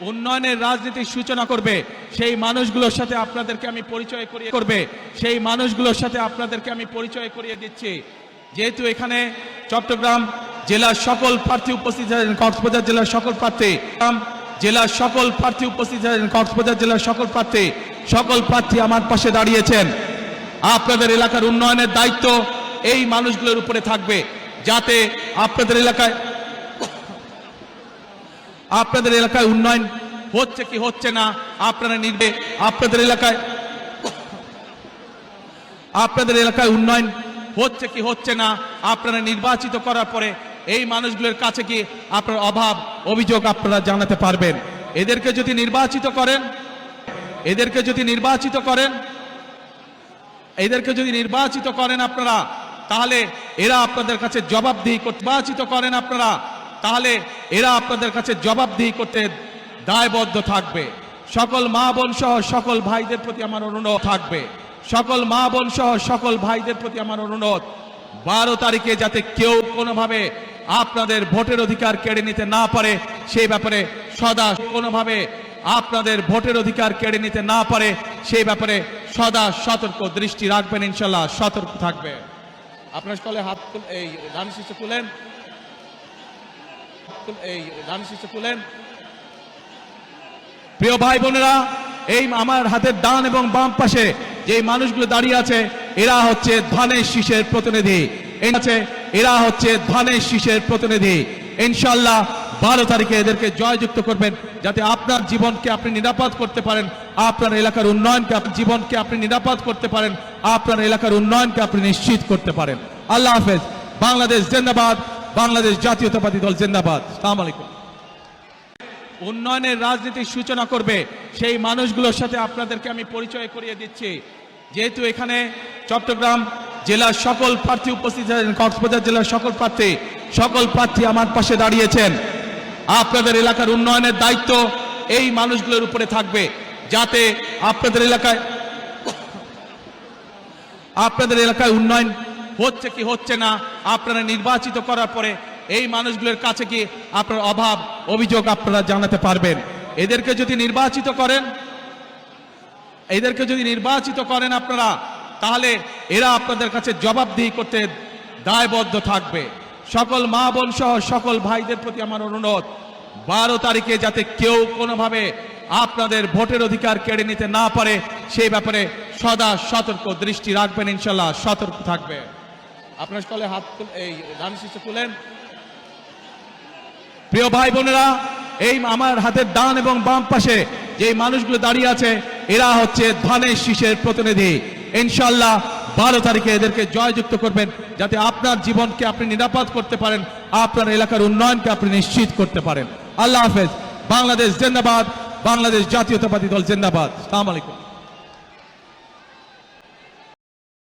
উন্নয়নের রাজনীতির সূচনা করবে সেই মানুষগুলোর সাথে আপনাদেরকে আমি পরিচয় করিয়ে দিচ্ছি। যেহেতু এখানে চট্টগ্রাম জেলার সকল প্রার্থী উপস্থিত আছেন, কক্সবাজার জেলার সকল প্রার্থী আমার পাশে দাঁড়িয়েছেন। আপনাদের এলাকার উন্নয়নের দায়িত্ব এই মানুষগুলোর উপরে থাকবে, যাতে আপনাদের এলাকায় উন্নয়ন হচ্ছে কি হচ্ছে না আপনাদের এলাকায় উন্নয়ন হচ্ছে কি হচ্ছে না আপনারা নির্বাচিত করার পরে এই মানুষগুলোর কাছে কি আপনার অভাব অভিযোগ আপনারা জানাতে পারবেন। এদেরকে যদি নির্বাচিত করেন আপনারা, তাহলে এরা আপনাদের কাছে জবাবদিহি করতে দায়বদ্ধ থাকবে। সকল মা বোন সহ সকল ভাইদের প্রতি আমার অনুরোধ 12 তারিখে যাতে কেউ কোনোভাবে আপনাদের ভোটের অধিকার কেড়ে নিতে না পারে সেই ব্যাপারে সদা সতর্ক দৃষ্টি রাখবেন, ইনশাল্লাহ সতর্ক থাকবে। আপনার সকলে হাত এই ডান শীর্ষে তুলেন। প্রিয় ভাই বোনেরা, এই আমার হাতের ডান এবং বাম পাশে যে মানুষগুলো দাঁড়িয়ে আছে এরা হচ্ছে ধানের শীষের প্রতিনিধি। ইনশাআল্লাহ 12 তারিখে এদেরকে জয়যুক্ত করবেন, যাতে আপনার জীবনকে আপনি নিরাপদ করতে পারেন, আপনার এলাকার উন্নয়নকে আপনি নিশ্চিত করতে পারেন। আল্লাহ হাফেজ। বাংলাদেশ জিন্দাবাদ, বাংলাদেশ জাতীয়তাবাদী দল জিন্দাবাদ। আসসালামু আলাইকুম। উন্নয়নের রাজনীতির সূচনা করবে সেই মানুষগুলোর সাথে আপনাদেরকে আমি পরিচয় করিয়ে দিচ্ছি। যেহেতু এখানে চট্টগ্রাম জেলার সকল প্রার্থী উপস্থিত আছেন, কক্সবাজার জেলার সকল প্রার্থী আমার পাশে দাঁড়িয়েছেন। আপনাদের এলাকার উন্নয়নের দায়িত্ব এই মানুষগুলোর উপরে থাকবে, যাতে আপনাদের এলাকায় উন্নয়ন হচ্ছে কি হচ্ছে না আপনারা নির্বাচিত করার পরে এই মানুষগুলোর কাছে কি আপনার অভাব অভিযোগ আপনারা জানাতে পারবেন। এদেরকে যদি নির্বাচিত করেন আপনারা, তাহলে এরা আপনাদের কাছে জবাবদিহি করতে দায়বদ্ধ থাকবে। সকল মা বোন সহ সকল ভাইদের প্রতি আমার অনুরোধ 12 তারিখে যাতে কেউ কোনোভাবে আপনাদের ভোটের অধিকার কেড়ে নিতে না পারে সেই ব্যাপারে সদা সতর্ক দৃষ্টি রাখবেন, ইনশাল্লাহ সতর্ক থাকবে। আপনার সকলে হাত এই ডান শীর্ষে তুলেন। প্রিয় ভাই বোনেরা, এই আমার হাতের ডান এবং বাম পাশে যে মানুষগুলো দাঁড়িয়ে আছে এরা হচ্ছে ধানের শীষের প্রতিনিধি। ইনশাআল্লাহ 12 তারিখে এদেরকে জয়যুক্ত করবেন, যাতে আপনার জীবনকে আপনি নিরাপদ করতে পারেন, আপনার এলাকার উন্নয়নকে আপনি নিশ্চিত করতে পারেন। আল্লাহ হাফেজ। বাংলাদেশ জিন্দাবাদ, বাংলাদেশ জাতীয়তাবাদী দল জিন্দাবাদ। আসসালামু আলাইকুম।